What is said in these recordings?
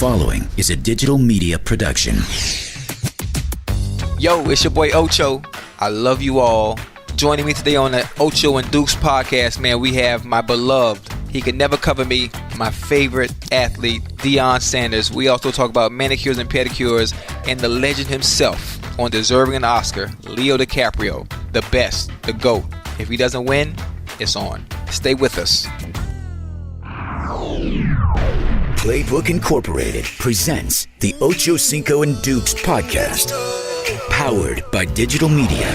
following is a digital media production. Yo, it's your boy Ocho. I love you all. Joining me today on the Ocho and Dukes podcast, man, we have my beloved, he could never cover me, my favorite athlete, Deion Sanders. We also talk about Manicures and Pedicures and the legend himself on deserving an Oscar, Leo DiCaprio, the best, the GOAT. If he doesn't win, it's on. Stay with us. Playbook Incorporated presents the Ocho Cinco and Dukes podcast, powered by digital media.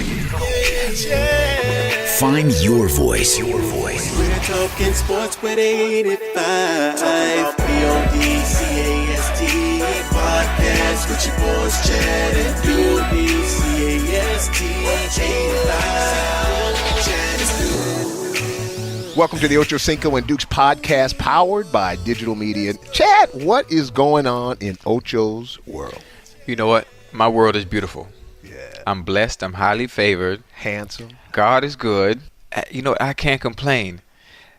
Find your voice. We're talking sports with 85. PODCAST podcast with your boys Chad and Doobie. CAST 85. Chad is Doobie. Welcome to the Ocho Cinco and Dukes podcast, powered by digital media. Chad, what is going on in Ocho's world? You know what? My world is beautiful. Yeah. I'm blessed. I'm highly favored. Handsome. God is good. You know, I can't complain.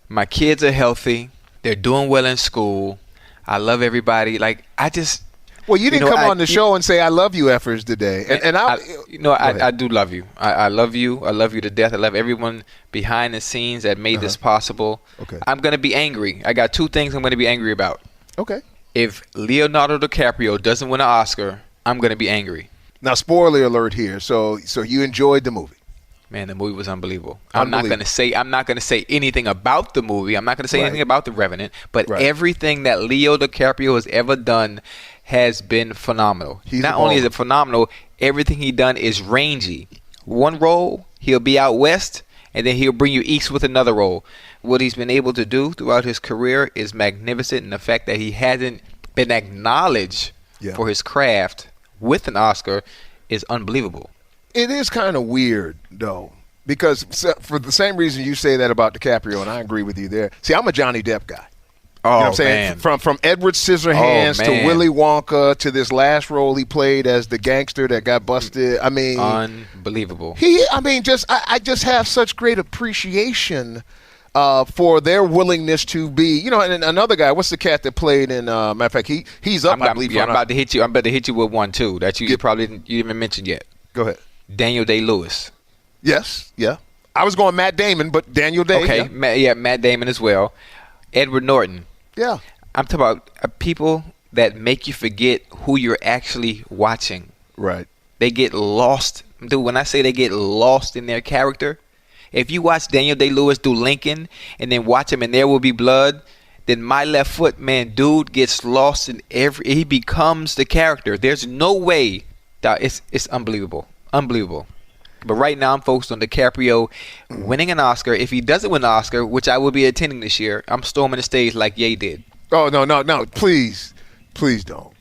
My kids are healthy. They're doing well in school. I love everybody. Like, I just... Well, you didn't come on the show and say, I love you effers today. And I do love you. I love you. I love you to death. I love everyone behind the scenes that made this possible. Okay. I'm going to be angry. I got two things I'm going to be angry about. Okay. If Leonardo DiCaprio doesn't win an Oscar, I'm going to be angry. Now, spoiler alert here. So you enjoyed the movie. Man, the movie was unbelievable. I'm not going to say anything about the movie. I'm not going to say anything about The Revenant, but everything that Leo DiCaprio has ever done has been phenomenal. Not only is it phenomenal, everything he done is rangy. One role, he'll be out west, and then he'll bring you east with another role. What he's been able to do throughout his career is magnificent, and the fact that he hasn't been acknowledged for his craft with an Oscar is unbelievable. It is kind of weird, though, because for the same reason you say that about DiCaprio, and I agree with you there. See, I'm a Johnny Depp guy. Oh, you know what I'm saying? Man. From Edward Scissorhands to Willy Wonka to this last role he played as the gangster that got busted. I mean, unbelievable. I just have such great appreciation for their willingness to be, you know. And another guy, what's the cat that played in? Matter of fact, he's up. I believe. I'm about to hit you. I'm about to hit you with one too that you probably didn't even mention yet. Go ahead. Daniel Day-Lewis. Yes. Yeah. I was going Matt Damon, but Daniel Day. Okay. Matt Damon as well. Edward Norton. Yeah. I'm talking about people that make you forget who you're actually watching. Right. They get lost. Dude, when I say they get lost in their character, if you watch Daniel Day-Lewis do Lincoln and then watch him in There Will Be Blood, then My Left Foot, man, dude gets lost in he becomes the character. There's no way. It's unbelievable. Unbelievable. But right now I'm focused on DiCaprio winning an Oscar. If he doesn't win an Oscar, which I will be attending this year, I'm storming the stage like Ye did. Oh, no. Please don't.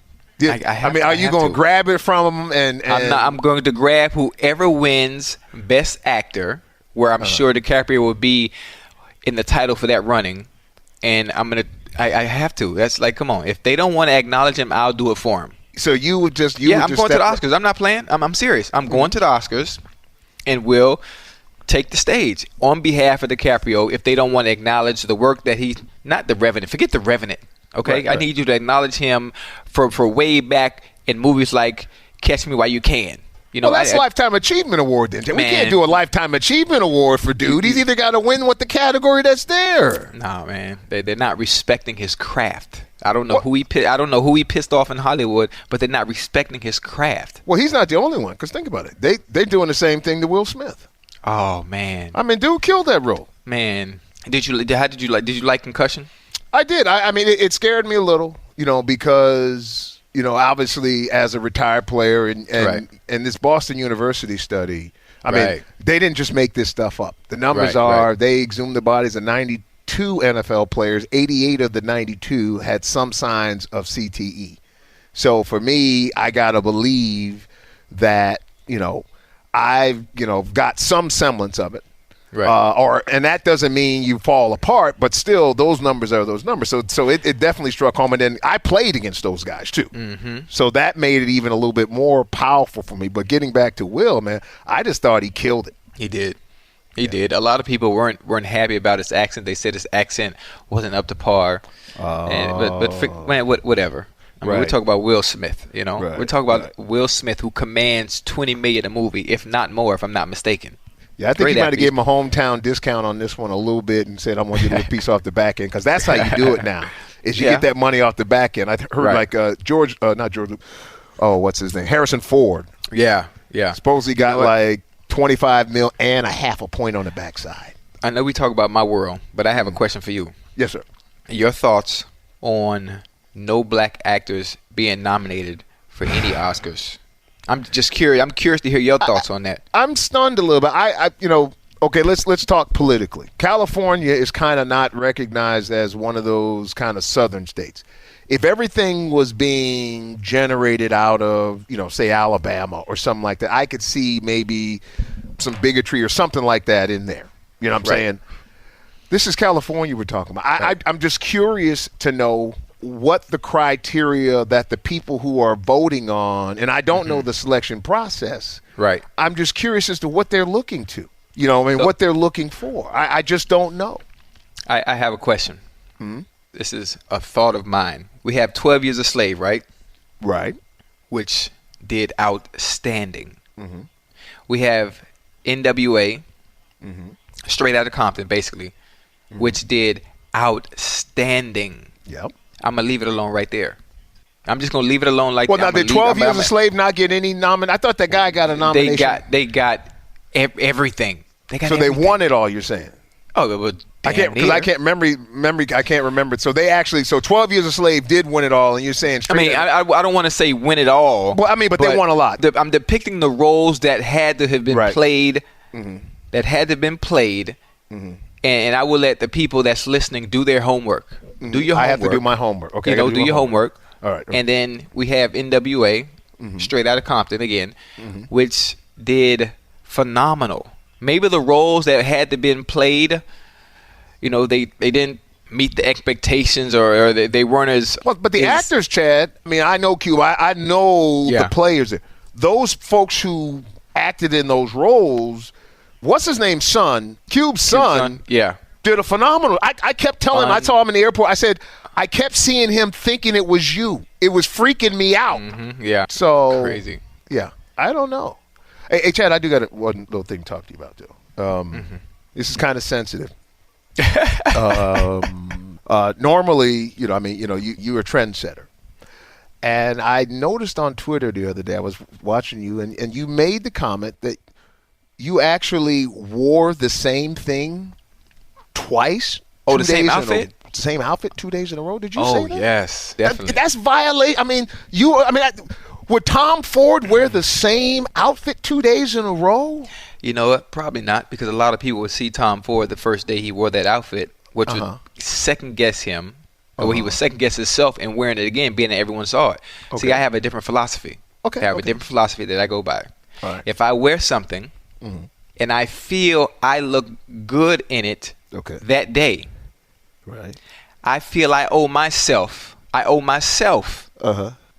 Are you going to grab it from him? I'm going to grab whoever wins Best Actor, where I'm sure DiCaprio will be in the title for that running. And I have to. That's like, come on. If they don't want to acknowledge him, I'll do it for him. So I'm going to the Oscars. I'm not playing. I'm serious. I'm going to the Oscars and will take the stage on behalf of DiCaprio if they don't want to acknowledge the work that not The Revenant. Forget The Revenant. Okay? Right. I need you to acknowledge him for way back in movies like Catch Me While You Can. You know, that's Lifetime Achievement Award then. We can't do a Lifetime Achievement Award for dude. He's either got to win with the category that's there. No, man. They're not respecting his craft. I don't know who he pissed off in Hollywood, but they're not respecting his craft. Well, he's not the only one, because think about it. They're doing the same thing to Will Smith. Oh, man. I mean, dude killed that role. Man. Did you like Concussion? I did. I mean, it scared me a little, because, obviously as a retired player and this Boston University study, I mean, they didn't just make this stuff up. The numbers they exhumed the bodies of 92 NFL players. 88 of the 92 had some signs of CTE. So for me, I got to believe that, I've, got some semblance of it. Right. And that doesn't mean you fall apart, but still those numbers are those numbers. So it definitely struck home. And then I played against those guys too. Mm-hmm. So that made it even a little bit more powerful for me. But getting back to Will, man, I just thought he killed it. He did. He did. A lot of people weren't happy about his accent. They said his accent wasn't up to par. But whatever. I mean, we're talking about Will Smith, We're talking about Will Smith, who commands $20 million a movie, if not more, if I'm not mistaken. Yeah, I think you might have given him a hometown discount on this one a little bit and said, I'm going to get a piece off the back end, because that's how you do it now, is you get that money off the back end. I heard what's his name? Harrison Ford. Yeah. Supposedly got like $25 million and a half a point on the backside. I know we talk about my world, but I have a question for you. Yes, sir. Your thoughts on no black actors being nominated for any Oscars? I'm just curious. I'm curious to hear your thoughts on that. I'm stunned a little bit. Okay, let's talk politically. California is kind of not recognized as one of those kind of southern states. If everything was being generated out of, say Alabama or something like that, I could see maybe some bigotry or something like that in there. You know what I'm saying? This is California we're talking about. I'm just curious to know what the criteria that the people who are voting on, and I don't know the selection process. Right. I'm just curious as to what they're looking to. What they're looking for. I just don't know. I have a question. This is a thought of mine. We have 12 Years a Slave, right? Right. Which did outstanding. We have NWA, Straight Outta Compton, basically, which did outstanding. Yep. I'm going to leave it alone right there. I'm just going to leave it alone like that. Well, now, did 12 Years a Slave not get any nomination? I thought that guy got a nomination. They got everything. They won it all, you're saying? Oh, it was I can't remember it. So 12 Years a Slave did win it all, and you're saying I don't want to say win it all. Well, but they won a lot. I'm depicting the roles that had to have been played, that had to have been played, and I will let the people that's listening do their homework. Do your homework. I have to do my homework. Okay. Do your homework. All right. And then we have NWA, Straight Outta Compton again, which did phenomenal. Maybe the roles that had to been played, they didn't meet the expectations or they weren't as well. But the actors, Chad. I mean, I know Cuba. I know the players. Those folks who acted in those roles. What's his name? Cube's son. Yeah. Did a phenomenal. I kept telling him. I saw him in the airport. I said, I kept seeing him thinking it was you. It was freaking me out. Yeah. So crazy. Yeah. I don't know. Hey, Chad, I do got one little thing to talk to you about, though. This is kind of sensitive. Normally, you're a trendsetter. And I noticed on Twitter the other day, I was watching you, and you made the comment that you actually wore the same thing twice. Oh, the same outfit? Same outfit 2 days in a row? Did you say that? Oh, yes, definitely. That's violation. Would Tom Ford wear the same outfit 2 days in a row? You know what? Probably not, because a lot of people would see Tom Ford the first day he wore that outfit, which would second guess him, or he would second guess himself and wearing it again, being that everyone saw it. Okay. See, I have a different philosophy. Okay. I have a different philosophy that I go by. All right. If I wear something and I feel I look good in it that day, right? I feel I owe myself.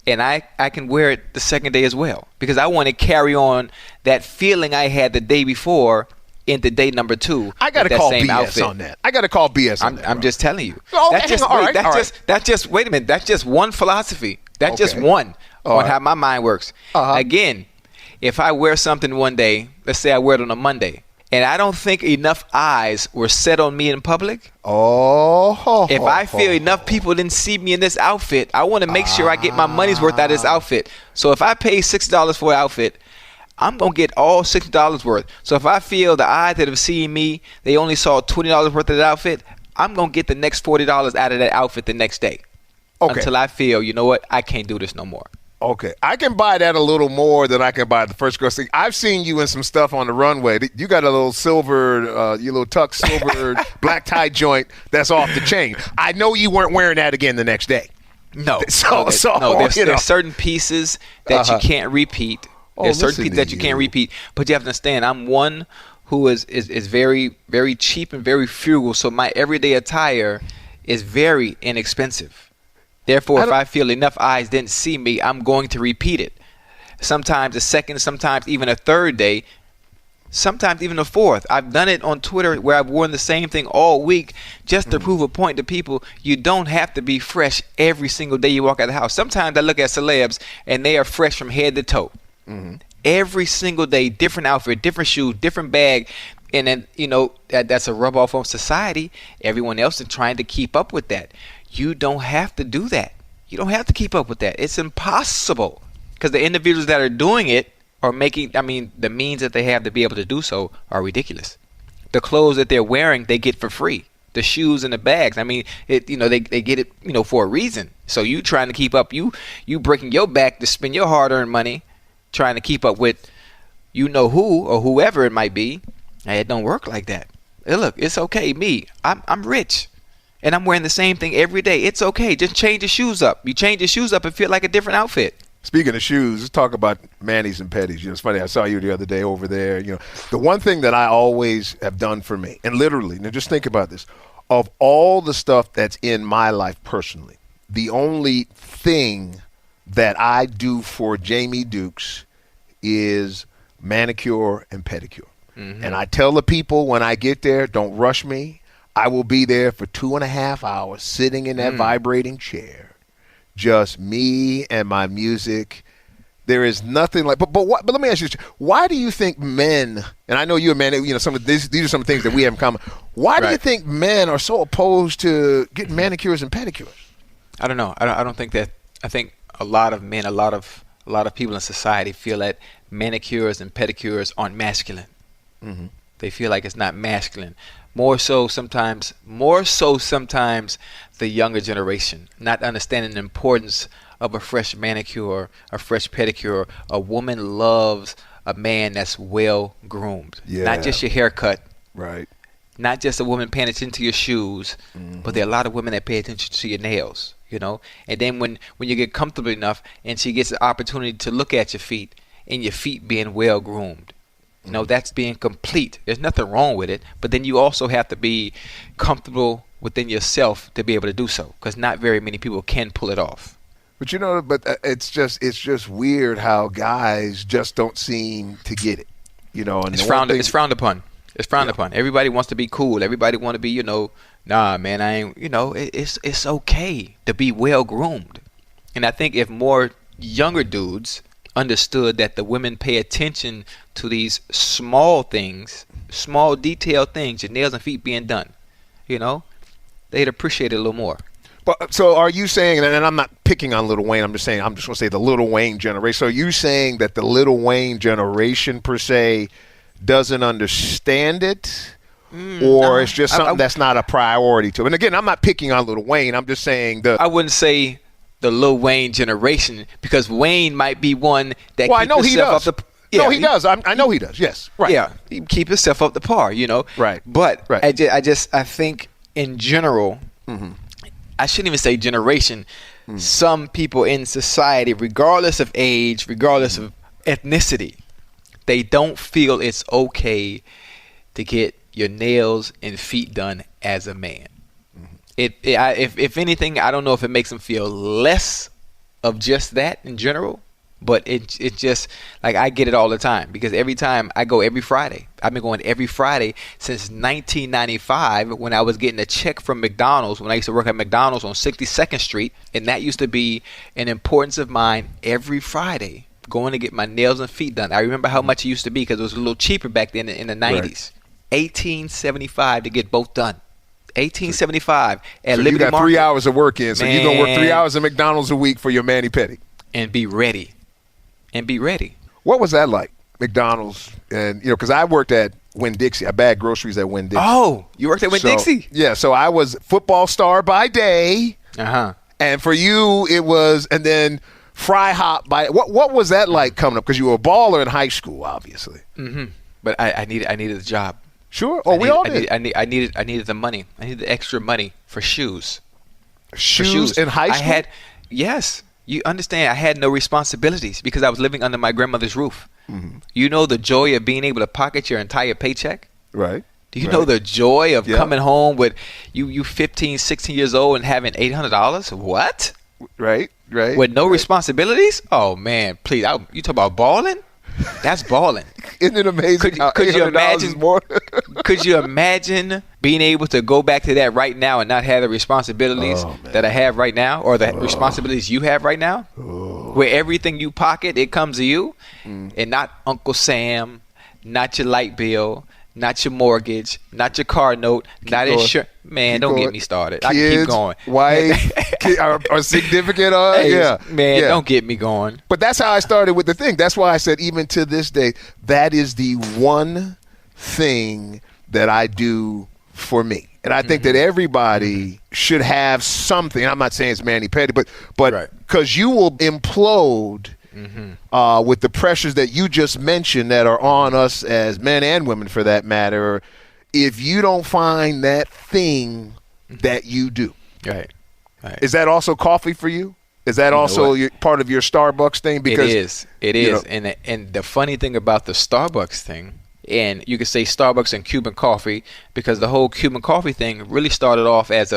And I can wear it the second day as well, because I want to carry on that feeling I had the day before into day number 2. I got to call BS on that. I'm just telling you. Oh, that's just wait a minute. That's just one philosophy. That's just one on how my mind works. Again, if I wear something one day, let's say I wear it on a Monday, and I don't think enough eyes were set on me in public. If I feel enough people didn't see me in this outfit, I want to make sure I get my money's worth out of this outfit. So if I pay $60 for an outfit, I'm going to get all $60 worth. So if I feel the eyes that have seen me, they only saw $20 worth of that outfit, I'm going to get the next $40 out of that outfit the next day. Until I feel, you know what, I can't do this no more. Okay, I can buy that a little more than I can buy the first girl thing. I've seen you in some stuff on the runway. You got a little silver, your little tuck silver black tie joint that's off the chain. I know you weren't wearing that again the next day. No. There's certain pieces that you can't repeat. There's certain pieces that you can't repeat. But you have to understand, I'm one who is very, very cheap and very frugal. So my everyday attire is very inexpensive. Therefore, if I feel enough eyes didn't see me, I'm going to repeat it. Sometimes a second, sometimes even a third day. sometimes even a fourth. I've done it on Twitter where I've worn the same thing all week just to prove a point to people. You don't have to be fresh every single day you walk out of the house. Sometimes I look at celebs and they are fresh from head to toe. Every single day, different outfit, different shoes, different bag. And then, that's a rub off on society. Everyone else is trying to keep up with that. You don't have to do that. You don't have to keep up with that. It's impossible, because the individuals that are doing it are making, the means that they have to be able to do so are ridiculous. The clothes that they're wearing, they get for free. The shoes and the bags, they get it, for a reason. So you trying to keep up, you breaking your back to spend your hard-earned money trying to keep up with who or whoever it might be. It don't work like that. Hey, look, it's okay. I'm rich, and I'm wearing the same thing every day. It's okay. Just change your shoes up. You change your shoes up and feel like a different outfit. Speaking of shoes, let's talk about manis and pedis. It's funny, I saw you the other day over there. The one thing that I always have done for me, and literally, now just think about this, of all the stuff that's in my life personally, the only thing that I do for Jamie Dukes is manicure and pedicure. And I tell the people when I get there, don't rush me. I will be there for 2.5 hours sitting in that vibrating chair. Just me and my music. There is nothing like, but let me ask you this. Why do you think men, and I know you're a man, these are some things that we have in common. Why do you think men are so opposed to getting manicures and pedicures? I don't know. I don't think that. I think a lot of men, a lot of people in society feel that manicures and pedicures aren't masculine. They feel like it's not masculine. More so sometimes the younger generation, not understanding the importance of a fresh manicure, a fresh pedicure. A woman loves a man that's well groomed. Not just your haircut. Right. Not just a woman paying attention to your shoes, but there are a lot of women that pay attention to your nails, And then when you get comfortable enough and she gets the opportunity to look at your feet, and your feet being well groomed, that's being complete. There's nothing wrong with it, but then you also have to be comfortable within yourself to be able to do so, because not very many people can pull it off. But it's just weird how guys just don't seem to get it. And it's frowned upon. It's frowned upon. Everybody wants to be cool. Everybody want to be, nah, man, I ain't. It's okay to be well groomed. And I think if more younger dudes understood that the women pay attention to these small things, small detailed things, your nails and feet being done, they'd appreciate it a little more. But so are you saying, and I'm not picking on Lil Wayne, I'm just going to say the Lil Wayne generation. So are you saying that the Lil Wayne generation per se doesn't understand it? Or it's just something that's not a priority to them? And again, I'm not picking on Lil Wayne. I'm just saying I wouldn't say the Lil Wayne generation, because Wayne might be one that I know he does. Up he does. I know he does. Yes. Right. Yeah. He keep himself up to par, Right. But right. I think in general, I shouldn't even say generation. Some people in society, regardless of age, regardless of ethnicity, they don't feel it's okay to get your nails and feet done as a man. If anything, I don't know if it makes them feel less of just that in general, but it just, like, I get it all the time, because every time I go every Friday. I've been going every Friday since 1995, when I was getting a check from McDonald's, when I used to work at McDonald's on 62nd Street, and that used to be an importance of mine every Friday, going to get my nails and feet done. I remember how much it used to be, because it was a little cheaper back then in the 90s. Right. $18.75 to get both done. $18.75 at so Liberty you got Market. 3 hours of work in, so you're going to work 3 hours at McDonald's a week for your mani-pedi. And be ready. What was that like, McDonald's? And because I worked at Winn-Dixie. I bagged groceries at Winn-Dixie. Oh, you worked at Winn-Dixie? Yeah, so I was football star by day. And for you, it was, and then fry hop by. What was that like coming up? Because you were a baller in high school, obviously. But I needed the job. Sure. Oh, we all did. I needed the money. I needed the extra money for shoes. Shoes in high school? Yes. You understand, I had no responsibilities because I was living under my grandmother's roof. You know the joy of being able to pocket your entire paycheck? Right. Do you know the joy of coming home with you 15, 16 years old and having $800? What? Right. With no responsibilities? Oh, man, please. You talk about balling? That's balling. Isn't it amazing? Could you imagine? More? Could you imagine being able to go back to that right now and not have the responsibilities that I have right now, or the responsibilities you have right now, where everything you pocket, it comes to you, and not Uncle Sam, not your light bill, not your mortgage, not your car note, not insurance. Man, don't get me started. I can keep going. Wife, or significant, don't get me going. But that's how I started with the thing. That's why I said, even to this day, that is the one thing that I do for me. And I think that everybody should have something. I'm not saying it's mani-pedi, but because you will implode with the pressures that you just mentioned that are on us as men and women, for that matter, if you don't find that thing that you do. Right. Is that also coffee for you? Is that also part of your Starbucks thing? Because it is. And the funny thing about the Starbucks thing, and you could say Starbucks and Cuban coffee, because the whole Cuban coffee thing really started off as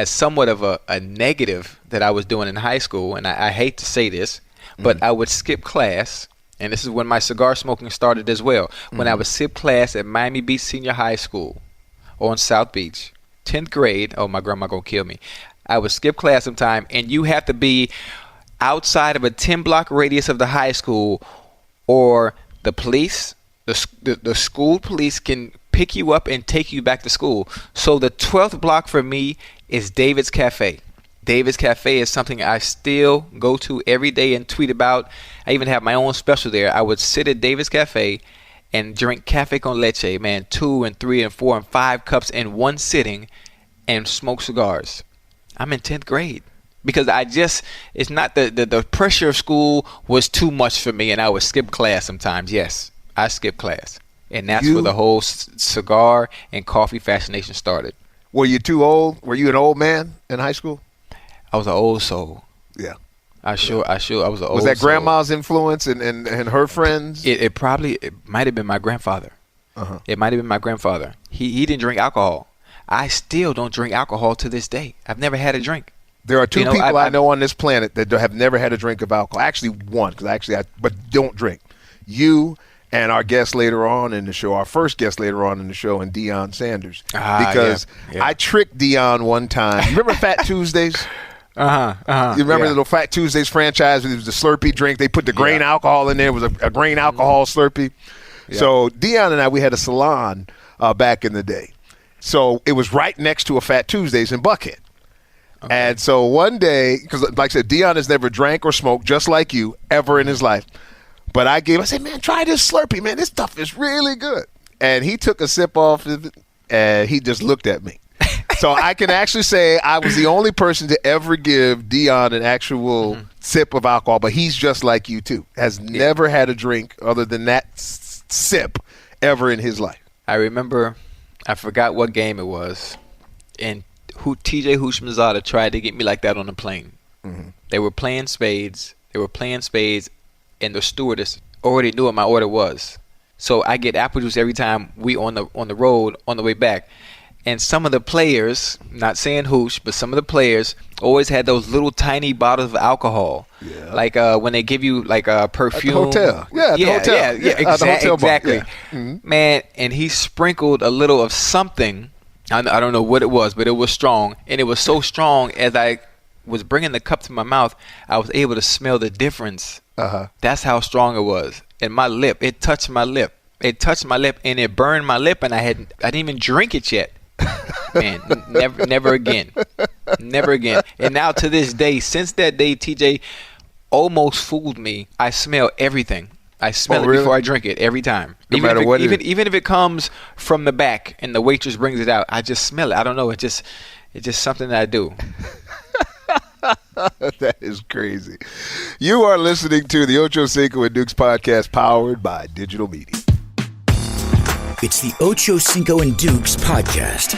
somewhat of a negative that I was doing in high school. And I hate to say this, but I would skip class, and this is when my cigar smoking started as well. When I would skip class at Miami Beach Senior High School on South Beach, 10th grade. Oh, my grandma gonna kill me. I would skip class sometime, and you have to be outside of a 10-block radius of the high school, or the police, the school police can pick you up and take you back to school. So the 12th block for me is David's Cafe. David's Cafe is something I still go to every day and tweet about. I even have my own special there. I would sit at David's Cafe and drink cafe con leche, man, 2 and 3 and 4 and 5 cups in one sitting, and smoke cigars. I'm in 10th grade because it's not the pressure of school was too much for me, and I would skip class sometimes. Yes, I skipped class. And that's where the whole cigar and coffee fascination started. Were you too old? Were you an old man in high school? I was an old soul. Yeah. I was an old soul. Was that grandma's influence and her friends? It might have been my grandfather. It might have been my grandfather. He didn't drink alcohol. I still don't drink alcohol to this day. I've never had a drink. There are two people I know on this planet that have never had a drink of alcohol. Actually, one, but don't drink. You and our guest later on in the show, our first guest later on in the show, and Deion Sanders. Because I tricked Deion one time. You remember Fat Tuesdays? You remember the little Fat Tuesdays franchise? It was the Slurpee drink. They put the grain alcohol in there. It was a grain alcohol Slurpee. Yeah. So Deion and I, we had a salon back in the day. So it was right next to a Fat Tuesdays in Buckhead. Okay. And so one day, because like I said, Deion has never drank or smoked, just like you, ever in his life. But I said, man, try this Slurpee, man. This stuff is really good. And he took a sip off of it, and he just looked at me. So I can actually say I was the only person to ever give Deion an actual sip of alcohol, but he's just like you, too. Has never had a drink other than that sip ever in his life. I remember, I forgot what game it was, and TJ Houshmandzadeh tried to get me like that on the plane. They were playing spades. And the stewardess already knew what my order was. So I get apple juice every time we on the road on the way back. And some of the players, not saying Hoosh, but some of the players always had those little tiny bottles of alcohol. Yeah. Like when they give you like a perfume. At the hotel. Exactly. Yeah. Man, and he sprinkled a little of something. I don't know what it was, but it was strong. And it was so strong, as I was bringing the cup to my mouth, I was able to smell the difference. That's how strong it was. And my lip, it touched my lip. And it burned my lip, and I didn't even drink it yet. Man, never again. Never again. And now to this day, since that day, TJ almost fooled me. I smell everything. I smell it before I drink it every time. Even if it comes from the back and the waitress brings it out, I just smell it. I don't know. It's just something that I do. That is crazy. You are listening to the Ocho, Cinco, and Dukes podcast, powered by digital media. It's the Ocho, Cinco, and Dukes podcast.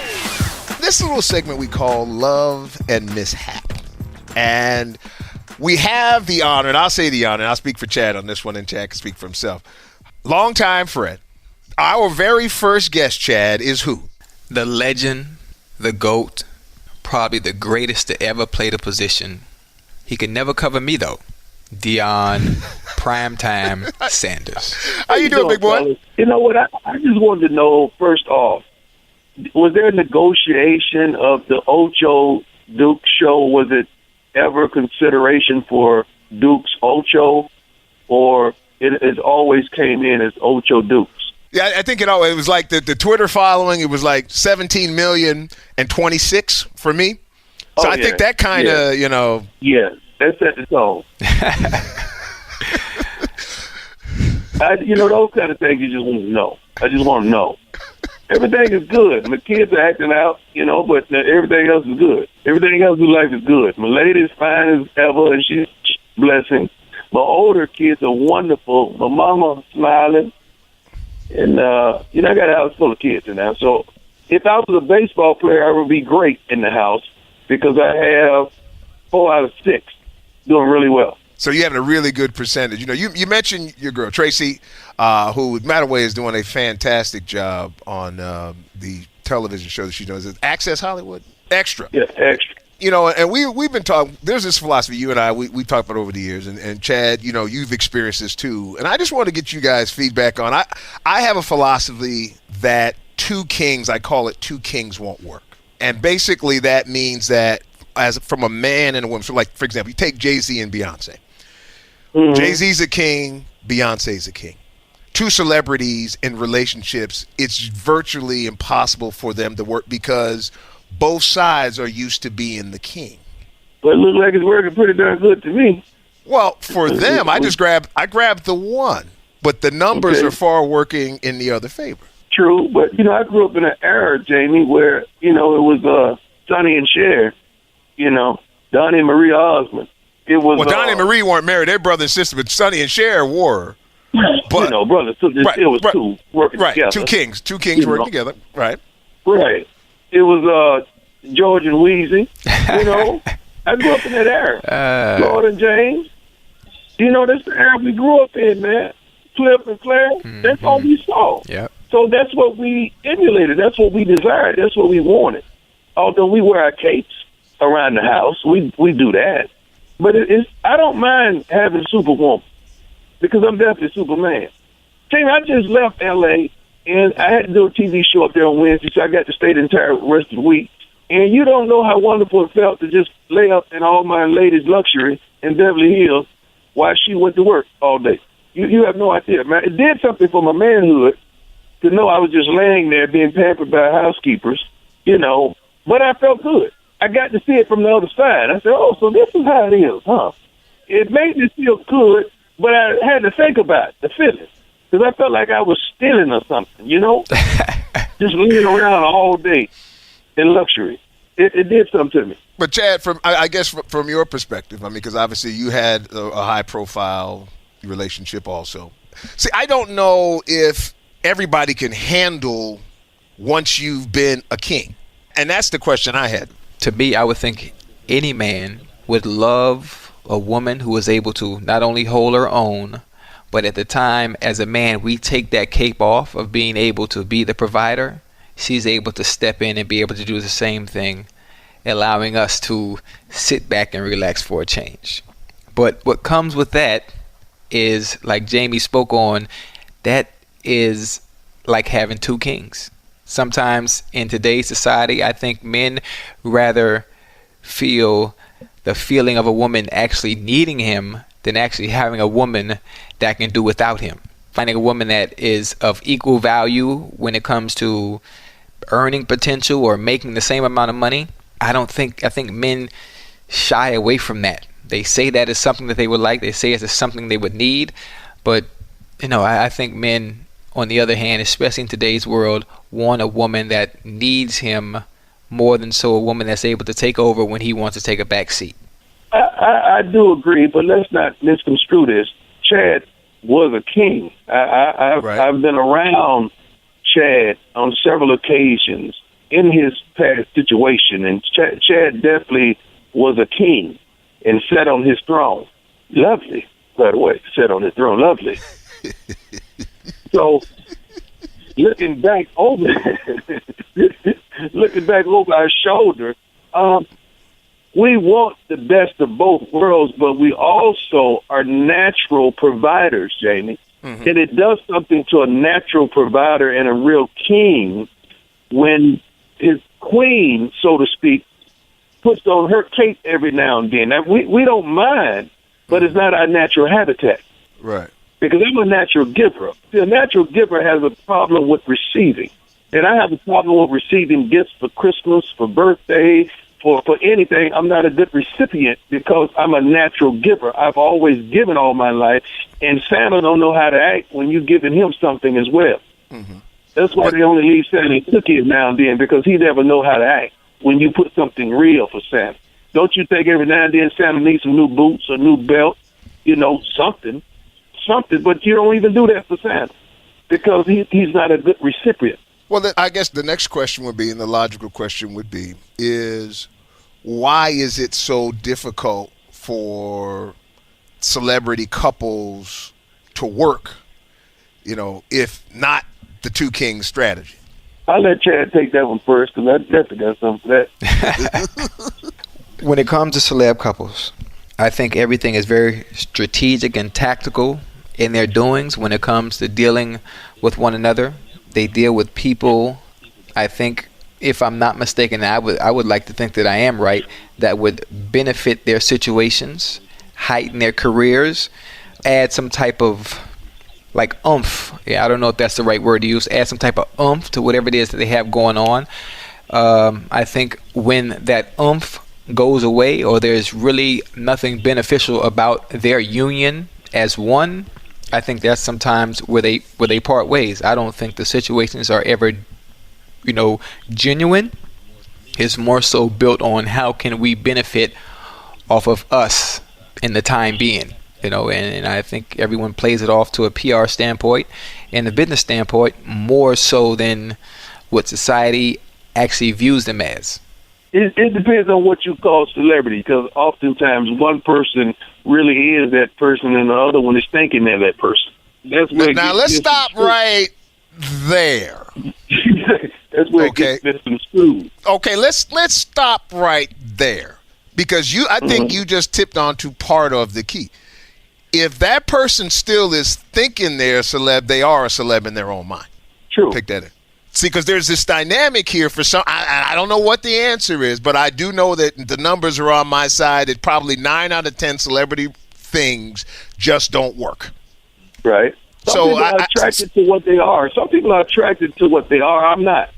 This little segment we call Love and Mishap. And we have the honor, and I'll say the honor, and I'll speak for Chad on this one, and Chad can speak for himself. Longtime friend. Our very first guest, Chad, is who? The legend, the GOAT, probably the greatest to ever play the position. He could never cover me, though. Deion, Primetime Sanders. How you doing, big boy? Fellas? You know what? I just wanted to know, first off, was there a negotiation of the Ocho Duke show? Was it ever a consideration for Duke's Ocho, or it always came in as Ocho Dukes? Yeah, I think it was like the Twitter following. It was like 17 million and 26 for me. So I think that kind of, Yeah, that set the tone. Those kind of things you just want to know. I just want to know. Everything is good. My kids are acting out, but everything else is good. Everything else in life is good. My lady's fine as ever, and she's blessing. My older kids are wonderful. My mama's smiling. And, I got a house full of kids in there. So if I was a baseball player, I would be great in the house because I have 4 out of 6 doing really well. So you have a really good percentage. You mentioned your girl, Tracy, who, by the way, is doing a fantastic job on the television show that she does. Is it Access Hollywood? Extra. Yeah, Extra. And we've been talking, there's this philosophy, you and I, we talked about over the years, and Chad, you've experienced this too. And I just want to get you guys feedback on, I have a philosophy that two kings won't work. And basically that means that from a man and a woman, so like, for example, you take Jay-Z and Beyonce. Mm-hmm. Jay-Z's a king, Beyonce's a king. Two celebrities in relationships, it's virtually impossible for them to work because both sides are used to being the king. But it looks like it's working pretty darn good to me. Well, for them, I grabbed the one, but the numbers are far working in the other favor. True, but I grew up in an era, Jamie, where it was Sonny and Cher, Donnie and Marie Osmond. It was Donnie and Marie weren't married; they're brother and sister, but Sonny and Cher were. But brother, so it was two working together. Two kings working together, right? Right. It was George and Wheezy. I grew up in that era. Lord and James. That's the era we grew up in, man. Cliff and Claire. Mm-hmm. That's all we saw. Yep. So that's what we emulated. That's what we desired. That's what we wanted. Although we wear our capes around the house, we do that. But I don't mind having Superwoman because I'm definitely Superman. Jamie, I just left L.A., and I had to do a TV show up there on Wednesday, so I got to stay the entire rest of the week. And you don't know how wonderful it felt to just lay up in all my lady's luxury in Beverly Hills while she went to work all day. You have no idea, man. It did something for my manhood to know I was just laying there being pampered by housekeepers, but I felt good. I got to see it from the other side. I said, so this is how it is, huh? It made me feel good, but I had to think about the feeling. Because I felt like I was stealing or something, just laying around all day in luxury. It did something to me. But Chad, I guess from your perspective, because obviously you had a high-profile relationship also. See, I don't know if everybody can handle once you've been a king. And that's the question I had. To me, I would think any man would love a woman who is able to not only hold her own, but at the time, as a man, we take that cape off of being able to be the provider. She's able to step in and be able to do the same thing, allowing us to sit back and relax for a change. But what comes with that is, like Jamie spoke on, that is like having two kings. Sometimes in today's society, I think men rather feel the feeling of a woman actually needing him than actually having a woman that can do without him. Finding a woman that is of equal value when it comes to earning potential or making the same amount of money. I think men shy away from that. They say that is something that they would like. They say it's something they would need. But, I think men, on the other hand, especially in today's world, want a woman that needs him more than so a woman that's able to take over when he wants to take a back seat. I do agree, but let's not misconstrue this. Chad was a king. I've been around Chad on several occasions in his past situation, and Chad definitely was a king and sat on his throne. Lovely, by the way, sat on his throne. Lovely. So, looking back over our shoulder, we want the best of both worlds, but we also are natural providers, Jamie. And it does something to a natural provider and a real king when his queen, so to speak, puts on her cape every now and then. Now, we don't mind, but it's not our natural habitat. Right. Because I'm a natural giver. See, a natural giver has a problem with receiving. And I have a problem with receiving gifts for Christmas, for birthday, for anything. I'm not a good recipient because I'm a natural giver. I've always given all my life, and Santa don't know how to act when you're giving him something as well. That's why they only leave Santa cookies now and then, because he never know how to act when you put something real for Santa. Don't you think every now and then Santa needs some new boots, a new belt, something, but you don't even do that for Santa because he's not a good recipient. Well, then I guess the next question would be, and the logical question would be, is why is it so difficult for celebrity couples to work, if not the two kings strategy? I'll let Chad take that one first because I definitely got something for that. When it comes to celeb couples, I think everything is very strategic and tactical in their doings when it comes to dealing with one another. They deal with people, I think, if I'm not mistaken, I would like to think that I am right, that would benefit their situations, heighten their careers, add some type of oomph. Yeah, I don't know if that's the right word to use. Add some type of oomph to whatever it is that they have going on. I think when that oomph goes away, or there's really nothing beneficial about their union as one, I think that's sometimes where they part ways. I don't think the situations are ever, genuine. It's more so built on how can we benefit off of us in the time being, and I think everyone plays it off to a PR standpoint and a business standpoint more so than what society actually views them as. It depends on what you call celebrity, because oftentimes one person really is that person and the other one is thinking they're that person. That's where now let's stop right there. That's where it gets misconstrued. Okay, let's stop right there, because I think you just tipped onto part of the key. If that person still is thinking they're a celeb, they are a celeb in their own mind. True. Pick that in. See, because there's this dynamic here for some. I don't know what the answer is, but I do know that the numbers are on my side. It's probably 9 out of 10 celebrity things just don't work. Right. Some people are attracted to what they are. Some people are attracted to what they are. I'm not.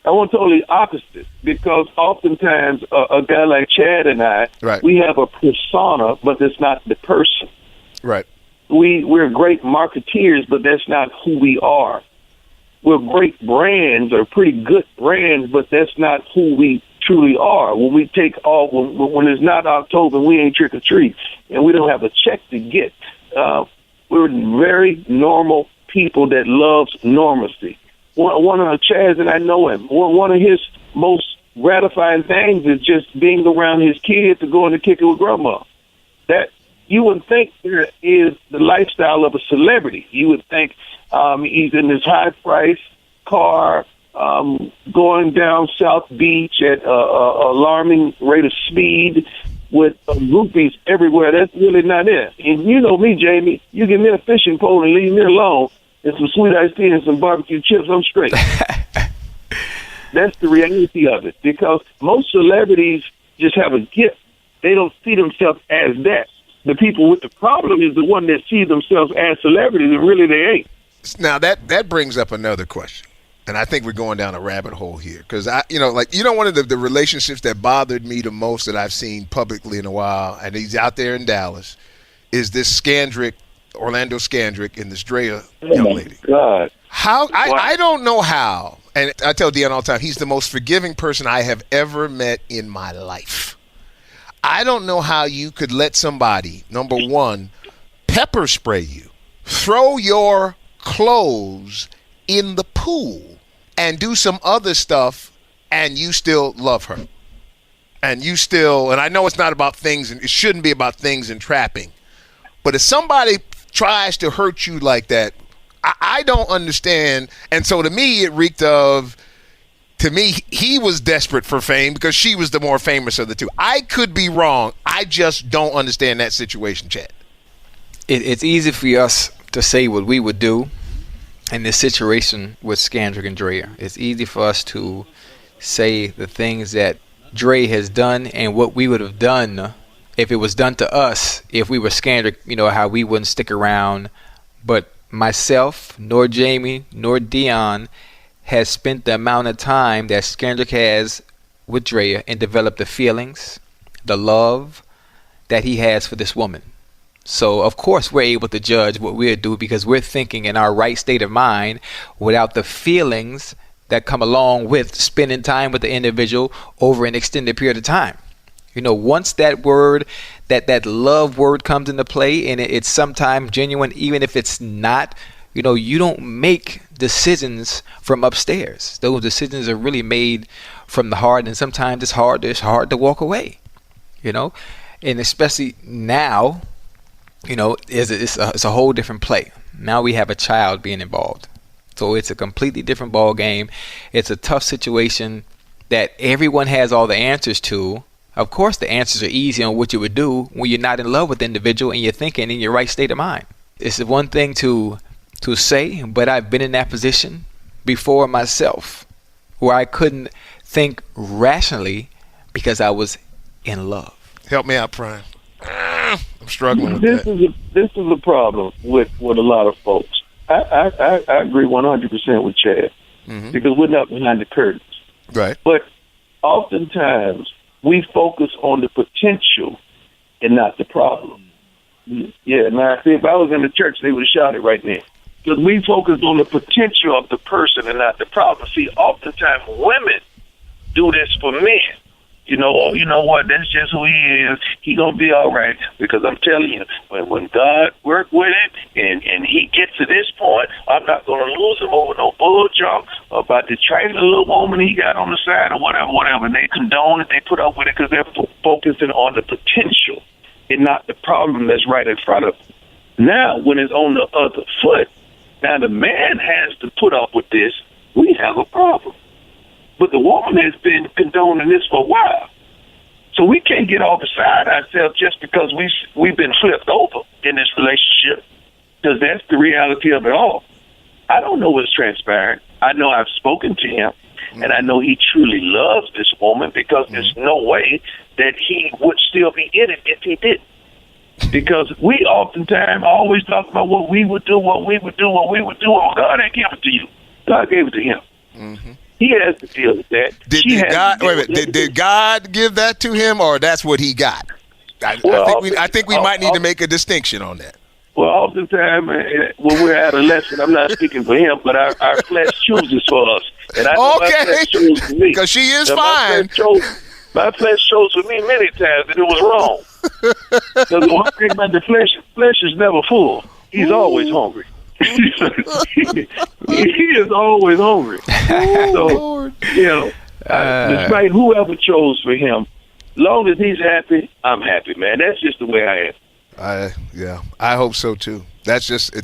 I want totally opposite, because oftentimes a guy like Chad and I, we have a persona, but that's not the person. Right. We're great marketeers, but that's not who we are. We're great brands, or pretty good brands, but that's not who we truly are. When we take when it's not October, we ain't trick or treat, and we don't have a check to get. We're very normal people that loves normalcy. One of Chaz, and I know him, one of his most gratifying things is just being around his kids to go in and kick it with grandma. That you would think there is the lifestyle of a celebrity. You would think he's in this high-price car, going down South Beach at alarming rate of speed with groupies everywhere. That's really not it. And you know me, Jamie. You give me a fishing pole and leave me alone, and some sweet iced tea and some barbecue chips, I'm straight. That's the reality of it, because most celebrities just have a gift. They don't see themselves as that. The people with the problem is the one that see themselves as celebrities, and really they ain't. Now that brings up another question, and I think we're going down a rabbit hole here, because one of the relationships that bothered me the most that I've seen publicly in a while, and he's out there in Dallas, is this Orlando Scandrick, and this Drea young lady. God, I don't know how, and I tell Deion all the time, he's the most forgiving person I have ever met in my life. I don't know how you could let somebody, number one, pepper spray you, throw your clothes in the pool, and do some other stuff, and you still love her. And I know it's not about things, and it shouldn't be about things and trapping. But if somebody tries to hurt you like that, I don't understand. And so to me, it reeked of, to me, he was desperate for fame because she was the more famous of the two. I could be wrong. I just don't understand that situation, Chad. It's easy for us to say what we would do in this situation with Skandrick and Drea. It's easy for us to say the things that Dre has done and what we would have done if it was done to us, if we were Skandrick, how we wouldn't stick around. But myself, nor Jamie, nor Deion has spent the amount of time that Skandrick has with Drea and developed the feelings, the love that he has for this woman. So, of course, we're able to judge what we'll do because we're thinking in our right state of mind without the feelings that come along with spending time with the individual over an extended period of time. Once that word, that love word comes into play, and it's sometimes genuine, even if it's not, you don't make decisions from upstairs. Those decisions are really made from the heart, and sometimes it's hard to walk away, and especially now, it's a whole different play. Now we have a child being involved. So it's a completely different ball game. It's a tough situation that everyone has all the answers to. Of course, the answers are easy on what you would do when you're not in love with the individual and you're thinking in your right state of mind. It's one thing to say, but I've been in that position before myself where I couldn't think rationally because I was in love. Help me out, Prime. I'm struggling with this that. This is a problem with a lot of folks. I agree 100% with Chad because we're not behind the curtains. Right. But oftentimes we focus on the potential and not the problem. Yeah, now see, if I was in the church, they would have shouted right there. Because we focus on the potential of the person and not the problem. See, oftentimes women do this for men. You know what? That's just who he is. He gonna be all right. Because I'm telling you, when God worked with him and he gets to this point, I'm not gonna lose him over no bull jump about the trailing little woman he got on the side or whatever. And they condone it, they put up with it because they're focusing on the potential and not the problem that's right in front of them. Now, when it's on the other foot, now the man has to put up with this. We have a problem. But the woman has been condoning this for a while. So we can't get all beside ourselves just because we've been flipped over in this relationship, because that's the reality of it all. I don't know what's transpiring. I know I've spoken to him, and I know he truly loves this woman because there's no way that he would still be in it if he didn't. Because we oftentimes always talk about what we would do. Well, God ain't give it to you. God gave it to him. Mm-hmm. He has to deal with that. Did God give that to him, or that's what he got? I think we might need to make a distinction on that. Well, oftentimes when we're adolescent, I'm not speaking for him, but our flesh chooses for us. And I know my flesh chose for me. Because she is fine. My flesh chose for me many times that it was wrong. Because the one thing about the flesh is never full. He's always hungry. He is always hungry. So, despite whoever chose for him, long as he's happy, I'm happy, man. That's just the way I am. I hope so too. That's just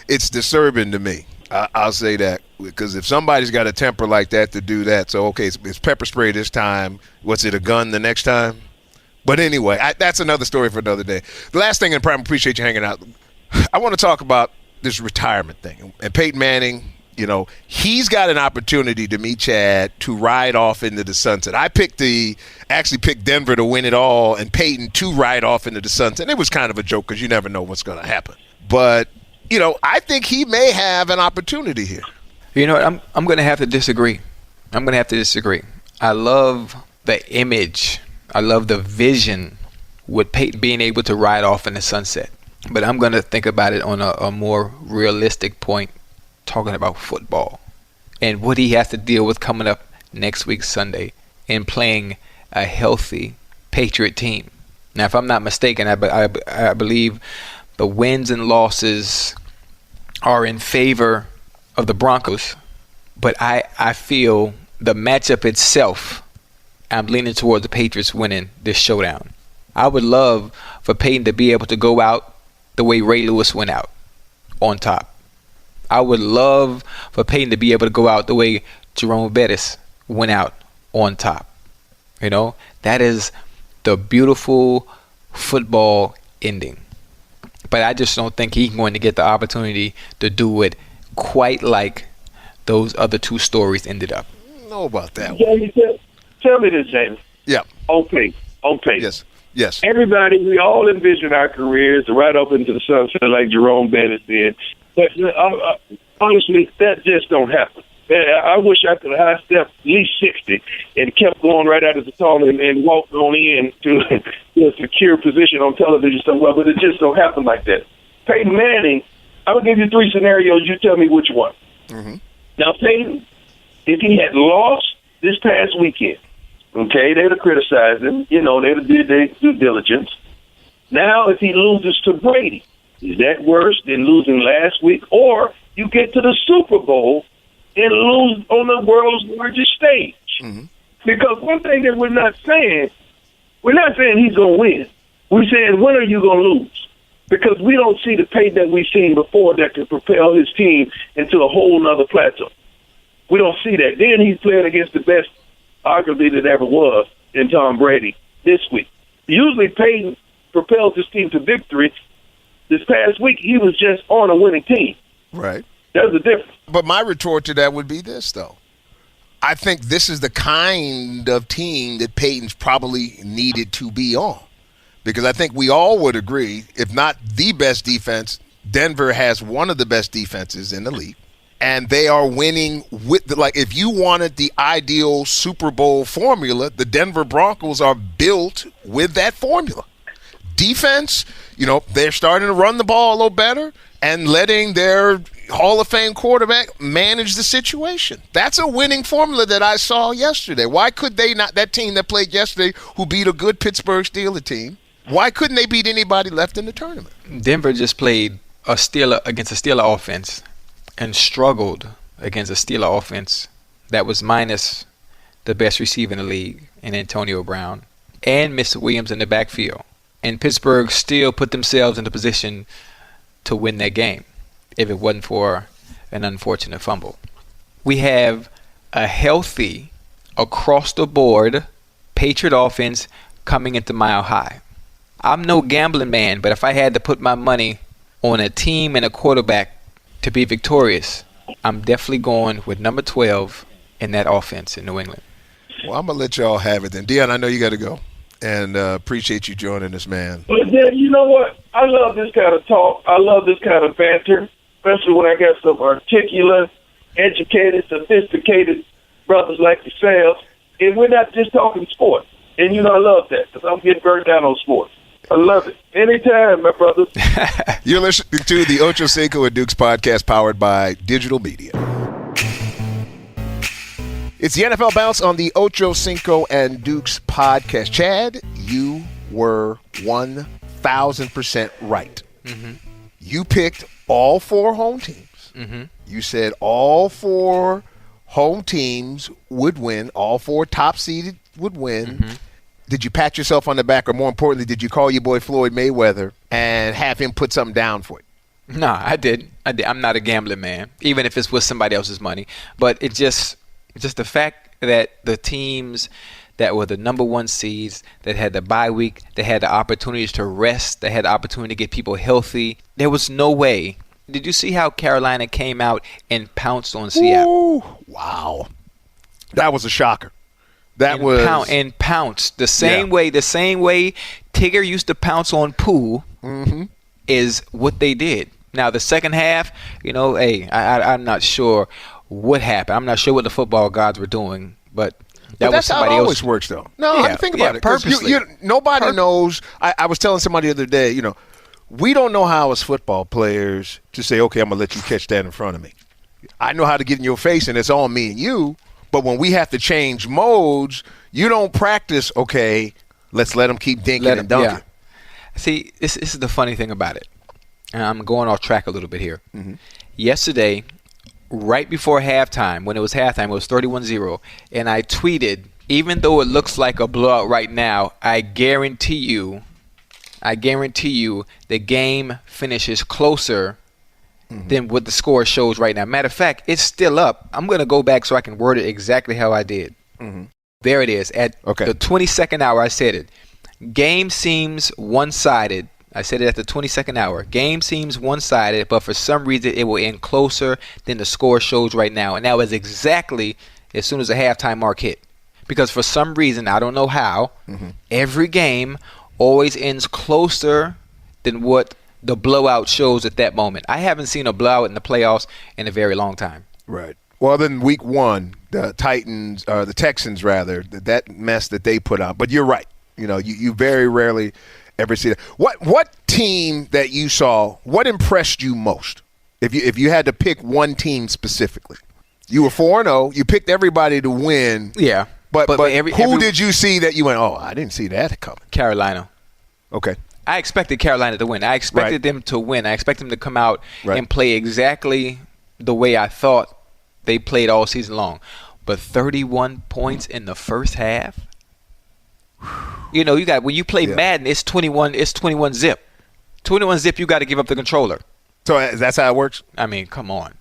it's disturbing to me. I'll say that, because if somebody's got a temper like that to do that, so okay, it's pepper spray this time. What's it, a gun the next time? But anyway, that's another story for another day. The last thing, and Prime, appreciate you hanging out. I want to talk about this retirement thing. And Peyton Manning, he's got an opportunity to meet Chad to ride off into the sunset. I actually picked Denver to win it all and Peyton to ride off into the sunset. And it was kind of a joke because you never know what's going to happen. But, I think he may have an opportunity here. I'm going to have to disagree. I love the image. I love the vision with Peyton being able to ride off in the sunset. But I'm going to think about it on a more realistic point, talking about football and what he has to deal with coming up next week Sunday and playing a healthy Patriot team. Now, if I'm not mistaken, I believe the wins and losses are in favor of the Broncos. But I feel the matchup itself, I'm leaning towards the Patriots winning this showdown. I would love for Peyton to be able to go out the way Ray Lewis went out, on top. I would love for Peyton to be able to go out the way Jerome Bettis went out on top. That is the beautiful football ending. But I just don't think he's going to get the opportunity to do it quite like those other two stories ended up. I don't know about that one. Jamie, tell me this, Jamie. Yeah. On paper. Yes. Everybody, we all envision our careers right up into the sunset like Jerome Bettis did. But honestly, that just don't happen. I wish I could have high stepped at least 60 and kept going right out of the tunnel and walked on in to a secure position on television somewhere, but it just don't happen like that. Peyton Manning, I'm going to give you 3 scenarios. You tell me which one. Mm-hmm. Now, Peyton, if he had lost this past weekend, okay, they'd have criticized him. They'd have did their due diligence. Now, if he loses to Brady, is that worse than losing last week? Or you get to the Super Bowl and lose on the world's largest stage. Mm-hmm. Because one thing that we're not saying he's going to win. We're saying, when are you going to lose? Because we don't see the Peyton that we've seen before that could propel his team into a whole nother plateau. We don't see that. Then he's playing against the best, arguably, that ever was in Tom Brady this week. Usually Peyton propels his team to victory. This past week, he was just on a winning team. Right. There's a difference. But my retort to that would be this, though. I think this is the kind of team that Peyton's probably needed to be on. Because I think we all would agree, if not the best defense, Denver has one of the best defenses in the league. And they are winning with if you wanted the ideal Super Bowl formula, the Denver Broncos are built with that formula. Defense, they're starting to run the ball a little better and letting their Hall of Fame quarterback manage the situation. That's a winning formula that I saw yesterday. Why could they not, that team that played yesterday who beat a good Pittsburgh Steelers team, why couldn't they beat anybody left in the tournament? Denver just played against a Steeler offense and struggled against a Steeler offense that was minus the best receiver in the league in Antonio Brown and Mr. Williams in the backfield. And Pittsburgh still put themselves in the position to win that game if it wasn't for an unfortunate fumble. We have a healthy, across-the-board Patriot offense coming into Mile High. I'm no gambling man, but if I had to put my money on a team and a quarterback to be victorious, I'm definitely going with number 12 in that offense in New England. Well, I'm going to let y'all have it then. Deion, I know you got to go. And appreciate you joining us, man. But then, you know what? I love this kind of talk. I love this kind of banter, especially when I got some articulate, educated, sophisticated brothers like yourselves. And we're not just talking sports. And, I love that because I'm getting burnt down on sports. I love it. Anytime, my brother. You're listening to the Ocho Cinco and Dukes podcast powered by Digital Media. It's the NFL Bounce on the Ocho Cinco and Dukes podcast. Chad, you were 1,000% right. Mm-hmm. You picked all 4 home teams. Mm-hmm. You said all 4 home teams would win. All 4 top seeded would win. Mm-hmm. Did you pat yourself on the back, or more importantly, did you call your boy Floyd Mayweather and have him put something down for you? No, I did. I'm not a gambling man, even if it's with somebody else's money. But it's just the fact that the teams that were the number 1 seeds, that had the bye week, that had the opportunities to rest, that had the opportunity to get people healthy, there was no way. Did you see how Carolina came out and pounced on Seattle? Ooh, wow. That was a shocker. And pounced the same way Tigger used to pounce on Pooh is what they did. Now the second half, I'm not sure what happened. I'm not sure what the football gods were doing, but that was somebody else. That's how it always works, though. No, think about it. Purposely. Nobody knows. I was telling somebody the other day, we don't know how as football players to say, okay, I'm going to let you catch that in front of me. I know how to get in your face, and it's all me and you. But when we have to change modes, you don't practice, okay, let's let them keep dinking and dunking. Yeah. See, this is the funny thing about it. And I'm going off track a little bit here. Mm-hmm. Yesterday, right before halftime, when it was halftime, it was 31-0. And I tweeted, even though it looks like a blowout right now, I guarantee you the game finishes closer than what the score shows right now. Matter of fact, it's still up. I'm going to go back so I can word it exactly how I did. Mm-hmm. There it is. At the 22nd hour, I said it. Game seems one-sided. I said it at the 22nd hour. Game seems one-sided, but for some reason it will end closer than the score shows right now. And that was exactly as soon as the halftime mark hit. Because for some reason, I don't know how, every game always ends closer than what the blowout shows at that moment. I haven't seen a blowout in the playoffs in a very long time. Right. Well, then week 1, the Texans, that mess that they put out. But you're right. You very rarely ever see that. What team that you saw, what impressed you most? If you had to pick one team specifically. You were 4-0. You picked everybody to win. Yeah. But who did you see that you went, oh, I didn't see that coming? Carolina. Okay. I expected Carolina to win. I expected them to win. I expected them to come out and play exactly the way I thought they played all season long. But 31 points in the first half? You got when you play Madden, it's 21 zip. 21 zip, you got to give up the controller. So that's how it works? I mean, come on.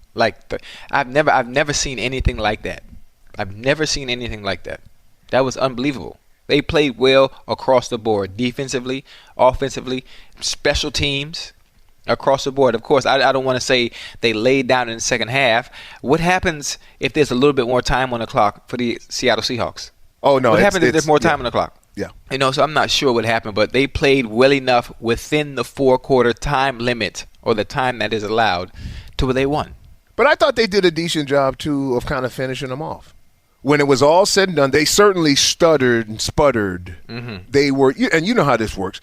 I've never seen anything like that. I've never seen anything like that. That was unbelievable. They played well across the board, defensively, offensively, special teams, across the board. Of course, I don't want to say they laid down in the second half. What happens if there's a little bit more time on the clock for the Seattle Seahawks? Oh, no. What happens if there's more time on the clock? Yeah. So I'm not sure what happened, but they played well enough within the 4-quarter time limit or the time that is allowed to where they won. But I thought they did a decent job, too, of kind of finishing them off. When it was all said and done, they certainly stuttered and sputtered. Mm-hmm. They were, and you know how this works.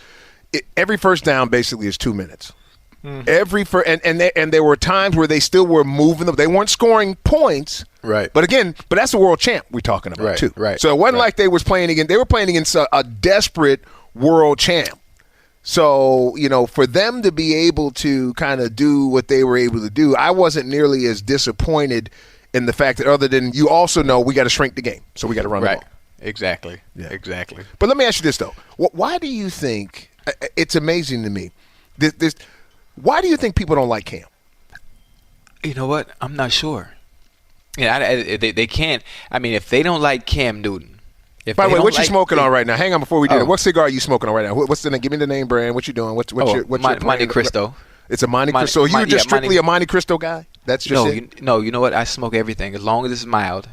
Every first down basically is 2 minutes. Mm-hmm. And there were times where they still were moving them. They weren't scoring points. Right. But that's a world champ we're talking about too. Right. So it wasn't like they were playing against a desperate world champ. So, for them to be able to kind of do what they were able to do, I wasn't nearly as disappointed in the fact that other than you also know we got to shrink the game. So we got to run the ball. Exactly. Yeah. Exactly. But let me ask you this, though. Why do you think – it's amazing to me. Why do you think people don't like Cam? You know what? I'm not sure. They can't. I mean, if they don't like Cam Newton. By the way, what you smoking on right now? Hang on before we do that. What cigar are you smoking on right now? What's the name? Give me the name brand. What you doing? What's your Monte Cristo. It's a Monte Cristo. You're just strictly a Monte Cristo guy? That's just it? No, you know what? I smoke everything as long as it's mild.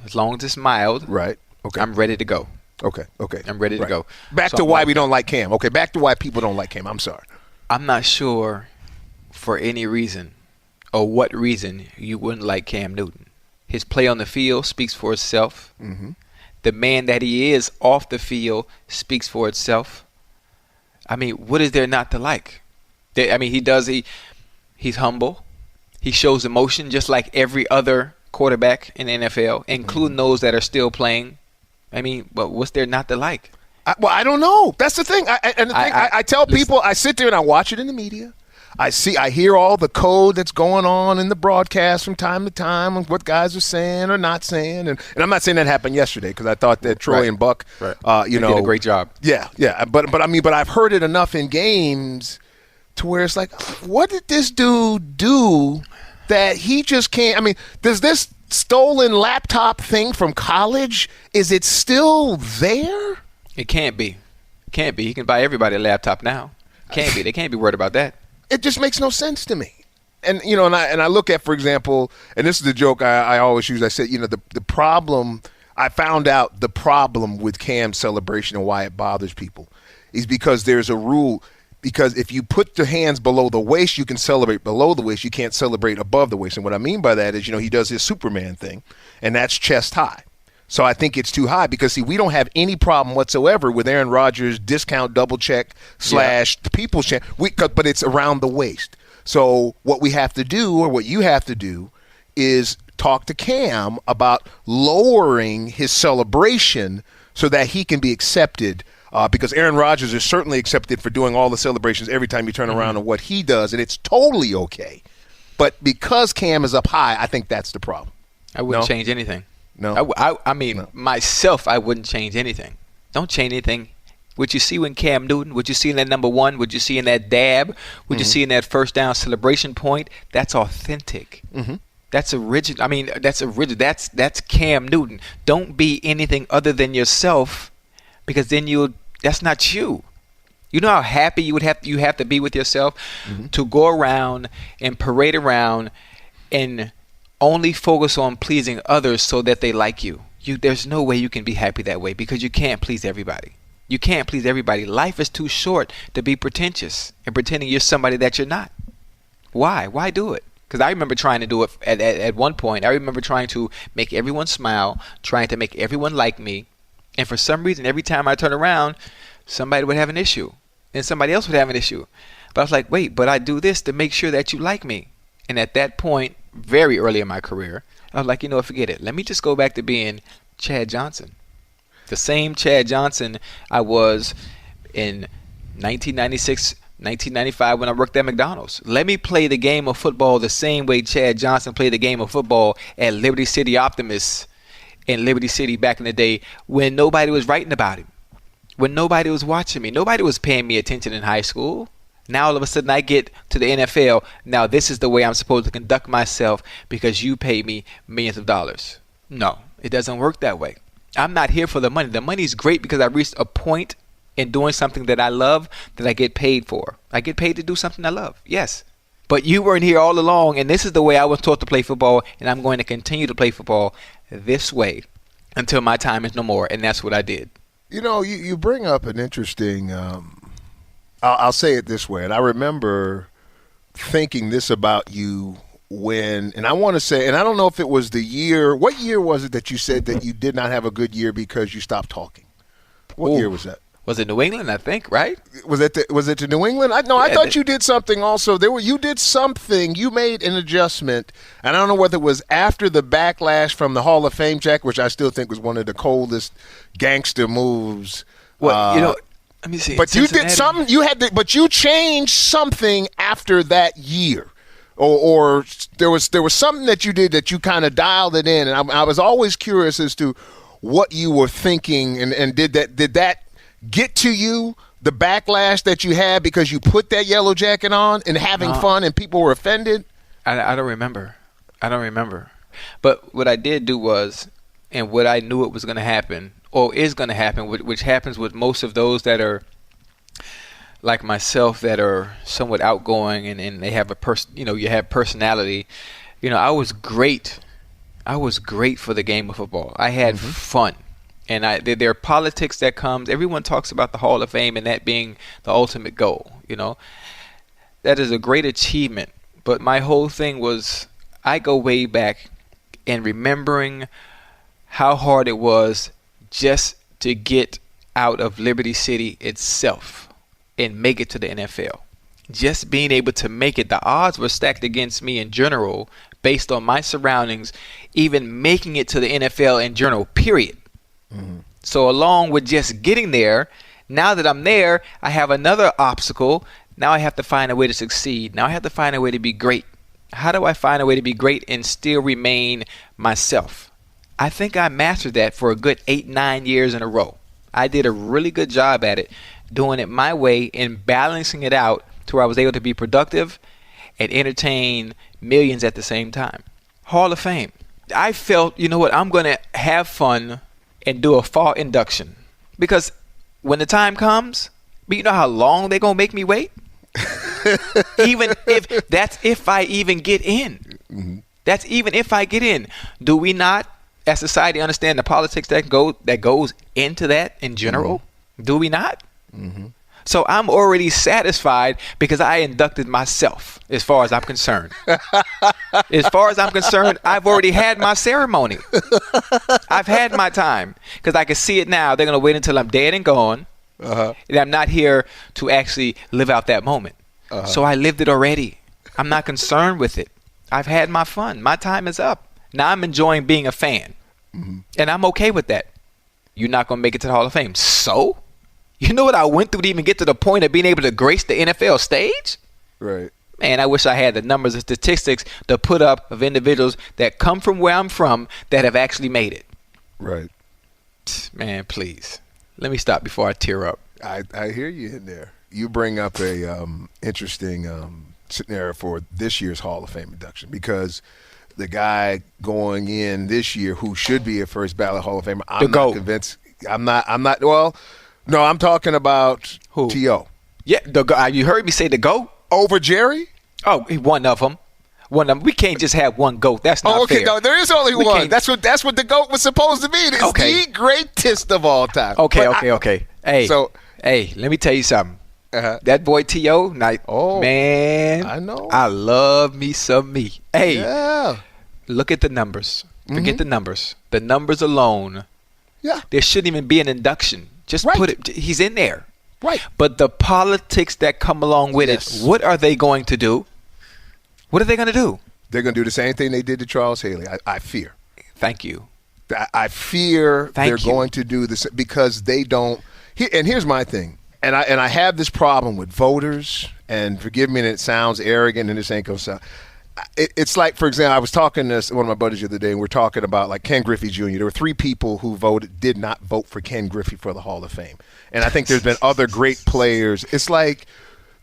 Right. Okay. I'm ready to go. Okay. I'm ready to go. Back to why we don't like Cam. Okay, back to why people don't like Cam. I'm sorry. I'm not sure for any reason or what reason you wouldn't like Cam Newton. His play on the field speaks for itself. Mm-hmm. The man that he is off the field speaks for itself. I mean, what is there not to like? He's humble. He shows emotion just like every other quarterback in the NFL, including those that are still playing. I mean, but what's there not to like? I don't know. That's the thing. I tell people, I sit there and I watch it in the media. I hear all the code that's going on in the broadcast from time to time and what guys are saying or not saying. And I'm not saying that happened yesterday because I thought that Troy and Buck, did a great job. Yeah. But I've heard it enough in games to where it's like, what did this dude do that he just can't? I mean, does this stolen laptop thing from college, is it still there? It can't be. He can buy everybody a laptop now. Can't be. They can't be worried about that. It just makes no sense to me. And and I look at, for example, and this is the joke I always use. I said, the problem, I found out the problem with Cam's celebration and why it bothers people is because there's a rule. Because if you put the hands below the waist, you can celebrate below the waist. You can't celebrate above the waist. And what I mean by that is, he does his Superman thing, and that's chest high. So I think it's too high because, we don't have any problem whatsoever with Aaron Rodgers' discount double check / the people's check, but it's around the waist. So what we have to do, or what you have to do, is talk to Cam about lowering his celebration so that he can be accepted. Because Aaron Rodgers is certainly accepted for doing all the celebrations every time you turn around on what he does, and it's totally okay. But because Cam is up high, I think that's the problem. I wouldn't change anything. No. I mean, myself, I wouldn't change anything. Don't change anything. What you see when Cam Newton, what you see in that number one, what you see in that dab, what you see in that first down celebration point, that's authentic. Mm-hmm. That's original. I mean, that's original. That's Cam Newton. Don't be anything other than yourself, because then that's not you. You know how happy you have to be with yourself to go around and parade around and only focus on pleasing others so that they like you. There's no way you can be happy that way, because you can't please everybody. You can't please everybody. Life is too short to be pretentious and pretending you're somebody that you're not. Why? Why do it? Because I remember trying to do it at one point. I remember trying to make everyone smile, trying to make everyone like me. And for some reason, every time I turn around, somebody would have an issue. And somebody else would have an issue. But I was like, wait, but I do this to make sure that you like me. And at that point, very early in my career, I was like, forget it. Let me just go back to being Chad Johnson. The same Chad Johnson I was in 1996, 1995 when I worked at McDonald's. Let me play the game of football the same way Chad Johnson played the game of football at Liberty City Optimists in Liberty City back in the day, when nobody was writing about him, when nobody was watching me, nobody was paying me attention in high school. Now all of a sudden I get to the NFL. Now this is the way I'm supposed to conduct myself because you pay me millions of dollars. No, it doesn't work that way. I'm not here for the money. The money's great because I reached a point in doing something that I love that I get paid for. I get paid to do something I love, yes. But you weren't here all along, and this is the way I was taught to play football, and I'm going to continue to play football this way until my time is no more, and that's what I did. You bring up an interesting, I'll say it this way, and I remember thinking this about you and I want to say, and I don't know if it was what year was it that you said that you did not have a good year because you stopped talking? What year was that? Was it New England, I think, right? Was it to New England? I thought you did something also. You did something. You made an adjustment, and I don't know whether it was after the backlash from the Hall of Fame check, which I still think was one of the coldest gangster moves. Well, let me see. But you did something. But you changed something after that year. Or there was something that you did that you kind of dialed it in, and I was always curious as to what you were thinking, and did that get to you, the backlash that you had because you put that yellow jacket on and having fun and people were offended? I don't remember. But what I did do was, and what I knew it was going to happen or is going to happen, which happens with most of those that are like myself, that are somewhat outgoing and they have you have personality. I was great. I was great for the game of football. I had fun. And there are politics that comes. Everyone talks about the Hall of Fame and that being the ultimate goal. That is a great achievement. But my whole thing was, I go way back in remembering how hard it was just to get out of Liberty City itself and make it to the NFL. Just being able to make it, the odds were stacked against me in general based on my surroundings, even making it to the NFL in general, period. So along with just getting there, now that I'm there, I have another obstacle. Now I have to find a way to succeed. Now I have to find a way to be great. How do I find a way to be great and still remain myself? I think I mastered that for a good 8-9 years in a row. I did a really good job at it, doing it my way and balancing it out to where I was able to be productive and entertain millions at the same time. Hall of Fame. I felt, I'm going to have fun and do a fall induction, because when the time comes, but you know how long they're going to make me wait? Even if I even get in. That's even if I get in. Do we not, as society, understand the politics that goes into that in general? Do we not? So I'm already satisfied because I inducted myself, as far as I'm concerned. As far as I'm concerned, I've already had my ceremony. I've had my time, because I can see it now. They're going to wait until I'm dead and gone. And I'm not here to actually live out that moment. So I lived it already. I'm not concerned with it. I've had my fun. My time is up. Now I'm enjoying being a fan. And I'm okay with that. You're not going to make it to the Hall of Fame. So? You know what I went through to even get to the point of being able to grace the NFL stage? Right. Man, I wish I had the numbers and statistics to put up of individuals that come from where I'm from that have actually made it. Right. Man, please. Let me stop before I tear up. I hear you in there. You bring up a interesting scenario for this year's Hall of Fame induction, because the guy going in this year who should be a first ballot Hall of Famer. I'm not convinced. I'm not. Well, no, I'm talking about who? T.O. Yeah, you heard me say the GOAT over Jerry. Oh, one of them. We can't just have one GOAT. That's not fair. No, there is only one. That's what the GOAT was supposed to be. It's the greatest of all time. Okay. Hey, let me tell you something. That boy T.O., man, I know. I love me some me. Hey, yeah. Look at the numbers. Forget the numbers. The numbers alone. Yeah. There shouldn't even be an induction. Just put it. He's in there. Right. But the politics that come along with it, what are they going to do? What are they going to do? They're going to do the same thing they did to Charles Haley. I fear. Thank you. I fear they're going to do this because they don't. And here's my thing. And I have this problem with voters. And forgive me, and it sounds arrogant, and this ain't going to sound. It's like, for example, I was talking to one of my buddies the other day, and we're talking about like Ken Griffey Jr. There were 3 people who did not vote for Ken Griffey for the Hall of Fame. And I think there's been other great players. It's like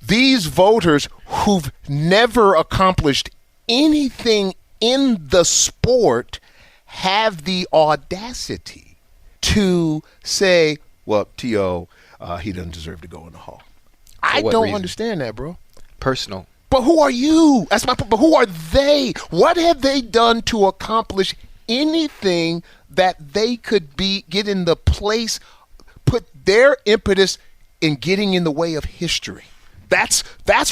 these voters who've never accomplished anything in the sport have the audacity to say, well, T.O., he doesn't deserve to go in the Hall. I don't understand that, bro. Personal. But who are you? That's my point. But who are they? What have they done to accomplish anything that they could get in the place, put their impetus in getting in the way of history? That's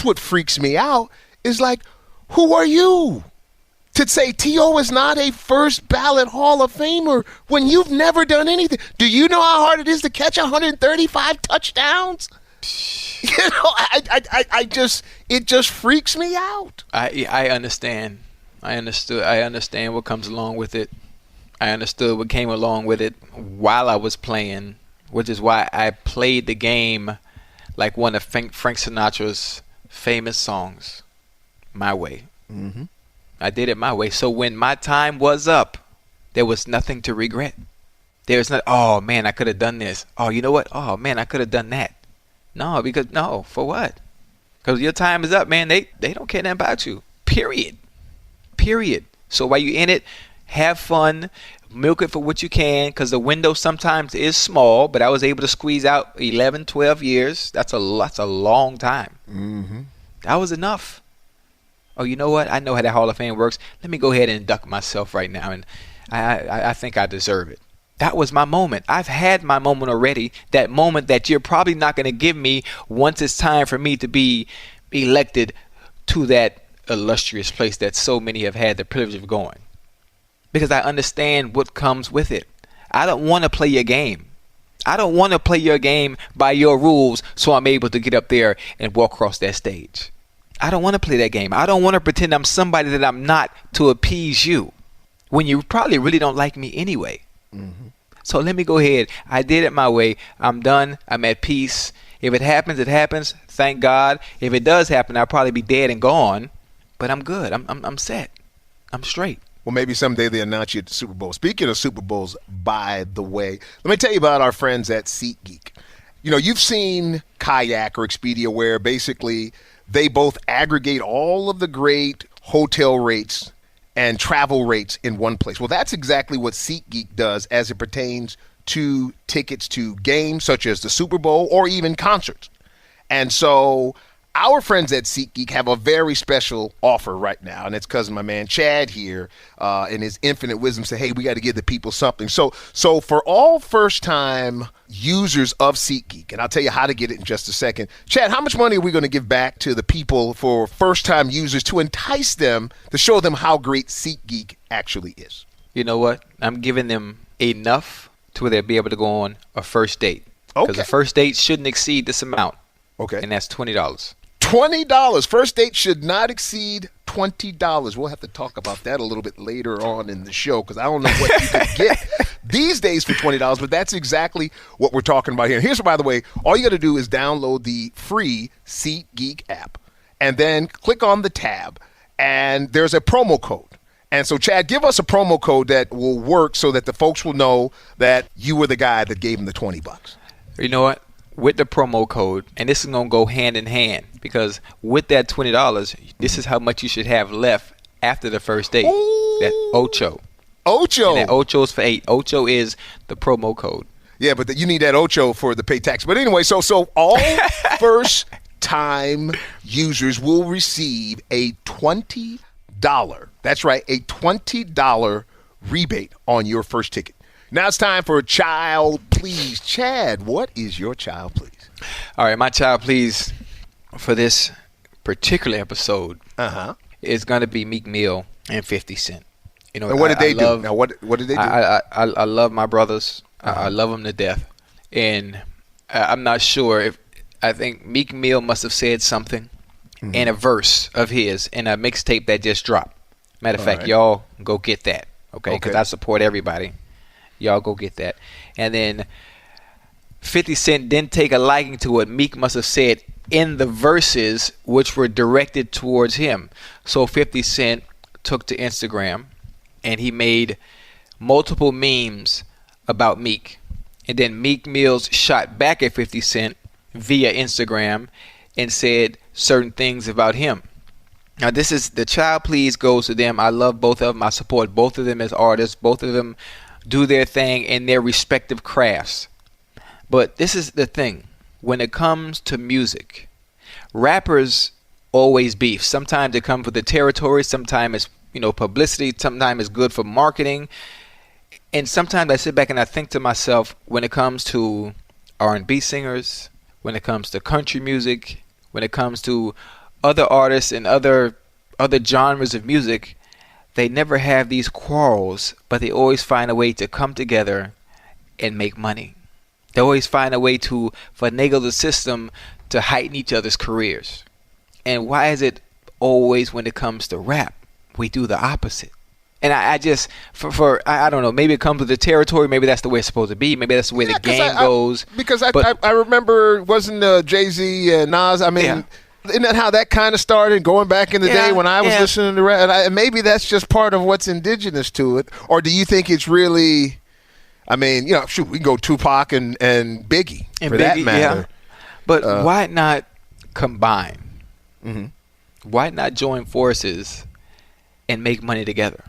what freaks me out. Is like, who are you to say T.O. is not a first ballot Hall of Famer when you've never done anything? Do you know how hard it is to catch 135 touchdowns? You know, it just freaks me out. I understand. I understand what comes along with it. I understood what came along with it while I was playing, which is why I played the game like one of Frank Sinatra's famous songs, My Way. Mm-hmm. I did it my way. So when my time was up, there was nothing to regret. There was not, oh man, I could have done this. Oh, you know what? Oh man, I could have done that. No, for what? Because your time is up, man. They don't care nothing about you. Period. So while you're in it, have fun, milk it for what you can, because the window sometimes is small, but I was able to squeeze out 11, 12 years. That's a long time. Mm-hmm. That was enough. Oh, you know what? I know how that Hall of Fame works. Let me go ahead and induct myself right now, and I think I deserve it. That was my moment. I've had my moment already, that moment that you're probably not going to give me once it's time for me to be elected to that illustrious place that so many have had the privilege of going. Because I understand what comes with it. I don't want to play your game. I don't want to play your game by your rules so I'm able to get up there and walk across that stage. I don't want to play that game. I don't want to pretend I'm somebody that I'm not to appease you when you probably really don't like me anyway. Mm-hmm. So let me go ahead. I did it my way. I'm done. I'm at peace. If it happens, it happens. Thank God. If it does happen, I'll probably be dead and gone. But I'm good. I'm set. I'm straight. Well, maybe someday they announce you at the Super Bowl. Speaking of Super Bowls, by the way, let me tell you about our friends at SeatGeek. You know, you've seen Kayak or Expedia where basically they both aggregate all of the great hotel rates and travel rates in one place. Well, that's exactly what SeatGeek does as it pertains to tickets to games such as the Super Bowl or even concerts. And so our friends at SeatGeek have a very special offer right now, and it's because my man Chad here in his infinite wisdom said, hey, we got to give the people something. So for all first-time users of SeatGeek, and I'll tell you how to get it in just a second. Chad, how much money are we going to give back to the people for first-time users to entice them, to show them how great SeatGeek actually is? You know what? I'm giving them enough to where they'll be able to go on a first date. Because a first date shouldn't exceed this amount. Okay. And that's $20. $20. First date should not exceed $20. We'll have to talk about that a little bit later on in the show because I don't know what you could get these days for $20, but that's exactly what we're talking about here. Here's, by the way, all you got to do is download the free SeatGeek app and then click on the tab, and there's a promo code. And so, Chad, give us a promo code that will work so that the folks will know that you were the guy that gave them the $20. You know what? With the promo code, and this is going to go hand in hand because with that $20, this is how much you should have left after the first date. That Ocho. Ocho. And that Ocho's for 8. Ocho is the promo code. Yeah, but you need that Ocho for the pay tax. But anyway, so all first-time users will receive a $20. That's right, a $20 rebate on your first ticket. Now it's time for Child Please. Chad, what is your Child Please? All right, my Child Please for this particular episode is going to be Meek Mill and 50 Cent. You know, and what did they do? Now, what did they do? I love my brothers. I love them to death. And I'm not sure I think Meek Mill must have said something in a verse of his in a mixtape that just dropped. Matter of fact, y'all go get that, okay? Because I support everybody. Y'all go get that. And then 50 Cent didn't take a liking to what Meek must have said in the verses which were directed towards him. So 50 Cent took to Instagram and he made multiple memes about Meek. And then Meek Mills shot back at 50 Cent via Instagram and said certain things about him. Now, this is the Child Please goes to them. I love both of them. I support both of them as artists. Both of them do their thing in their respective crafts. But this is the thing. When it comes to music, rappers always beef. Sometimes it comes with the territory. Sometimes it's, publicity. Sometimes it's good for marketing. And sometimes I sit back and I think to myself, when it comes to R&B singers, when it comes to country music, when it comes to other artists and other genres of music, they never have these quarrels, but they always find a way to come together and make money. They always find a way to finagle the system to heighten each other's careers. And why is it always when it comes to rap, we do the opposite? And I just, I don't know, maybe it comes with the territory. Maybe that's the way it's supposed to be. Maybe that's the way the game goes. Because I remember, wasn't Jay-Z and Nas, isn't that how that kind of started, going back in the day when I was listening to rap? And maybe that's just part of what's indigenous to it. Or do you think it's really, we can go Tupac and Biggie and for that matter. Yeah. But why not combine? Mm-hmm. Why not join forces and make money together?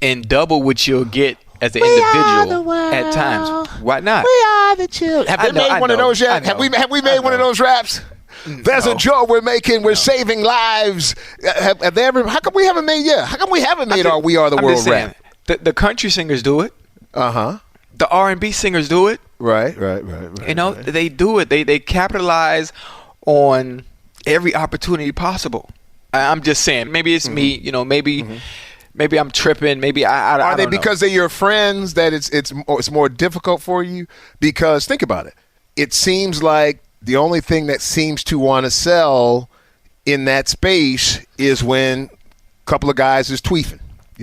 And double what you'll get as an individual at times. Why not? We are the children. Have they made one of those yet? Have we made one of those raps? There's a joke we're making. We're saving lives. Have they ever? How come we haven't made? Yeah. How come we haven't made our "We Are the World" rap? The country singers do it. The R&B singers do it. Right. They do it. They capitalize on every opportunity possible. I'm just saying. Maybe it's me. Maybe I'm tripping. Maybe I Are they don't know. Because they're your friends that it's more difficult for you? Because think about it. It seems like the only thing that seems to want to sell in that space is when a couple of guys is tweefing.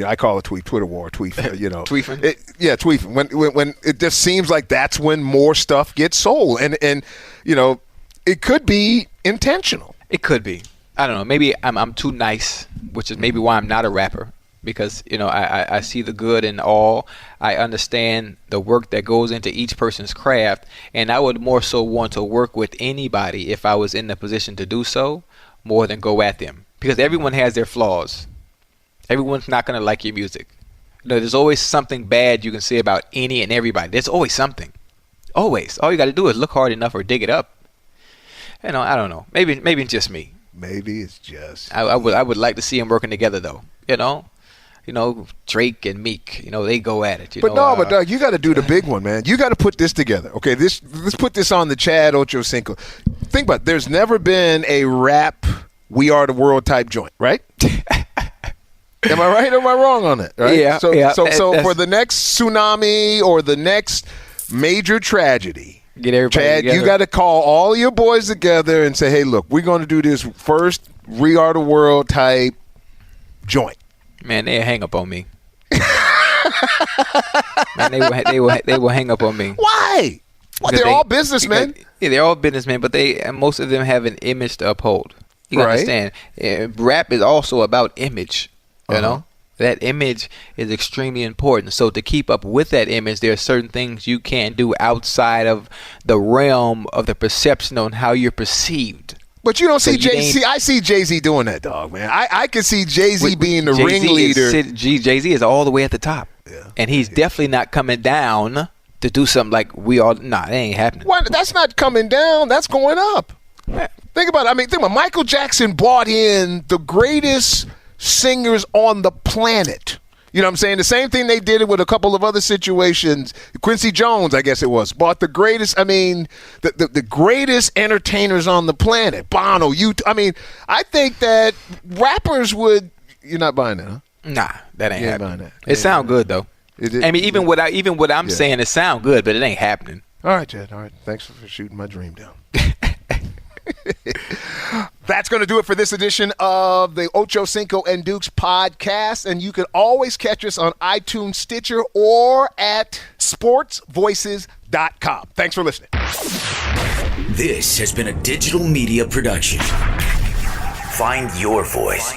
I call it Twitter war, tweefing. Tweefing? Tweefing. When it just seems like that's when more stuff gets sold. And it could be intentional. It could be. I don't know. Maybe I'm too nice, which is maybe why I'm not a rapper. Because, I see the good in all. I understand the work that goes into each person's craft. And I would more so want to work with anybody if I was in the position to do so more than go at them. Because everyone has their flaws. Everyone's not going to like your music. There's always something bad you can say about any and everybody. There's always something. Always. All you got to do is look hard enough or dig it up. I don't know. Maybe it's just me. Maybe it's just I would like to see them working together, though. Drake and Meek, they go at it. But Doug, you got to do the big one, man. You got to put this together. Okay, let's put this on the Chad Ocho Cinco. Think about it. There's never been a rap "We Are the World" type joint, right? Am I right or am I wrong on that? Right? Yeah. So for the next tsunami or the next major tragedy, get everybody Chad, together. you got to call all your boys together and say, "Hey, look, we're going to do this first "We Are the World" type joint." Man, they'll hang up on me. Man, they will hang up on me. Why? Well, they're all businessmen. They're all businessmen, but most of them have an image to uphold. You understand? Rap is also about image. You know? That image is extremely important. So to keep up with that image, there are certain things you can't do outside of the realm of the perception on how you're perceived. But you don't see Jay-Z. I see Jay-Z doing that, dog, man. I can see Jay-Z being the ringleader. Jay-Z is all the way at the top. Yeah. And he's definitely not coming down to do something like we all. Nah, that ain't happening. Well, that's not coming down. That's going up. Yeah. Think about it. Michael Jackson brought in the greatest singers on the planet. You know what I'm saying? The same thing they did it with a couple of other situations. Quincy Jones, I guess it was, bought the greatest, the greatest entertainers on the planet. Bono, I think that rappers would, you're not buying that, huh? Nah, that ain't happening. It sound good, though. Even what I'm saying, it sound good, but it ain't happening. All right, Chad. All right. Thanks for shooting my dream down. That's going to do it for this edition of the Ocho, Cinco, and Dukes podcast. And you can always catch us on iTunes, Stitcher, or at sportsvoices.com. Thanks for listening. This has been a digital media production. Find your voice.